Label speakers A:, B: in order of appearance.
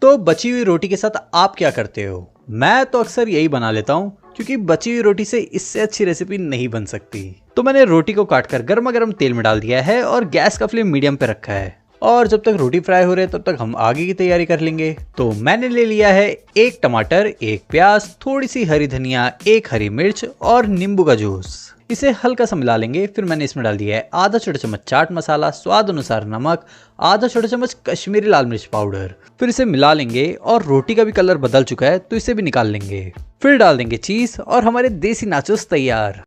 A: तो बची हुई रोटी के साथ आप क्या करते हो? मैं तो अक्सर यही बना लेता हूँ, क्योंकि बची हुई रोटी से इससे अच्छी रेसिपी नहीं बन सकती। तो मैंने रोटी को काटकर गर्मा गर्म तेल में डाल दिया है और गैस का फ्लेम मीडियम पे रखा है। और जब तक रोटी फ्राई हो रही है तब तक हम आगे की तैयारी कर लेंगे। तो मैंने ले लिया है 1 टमाटर, 1 प्याज, थोड़ी सी हरी धनिया, 1 हरी मिर्च और नींबू का जूस। इसे हल्का सा मिला लेंगे। फिर मैंने इसमें डाल दिया है आधा छोटा चम्मच चाट मसाला, स्वाद अनुसार नमक, आधा छोटा चम्मच कश्मीरी लाल मिर्च पाउडर। फिर इसे मिला लेंगे और रोटी का भी कलर बदल चुका है तो इसे भी निकाल लेंगे। फिर डाल देंगे चीज और हमारे देसी नाचोस तैयार।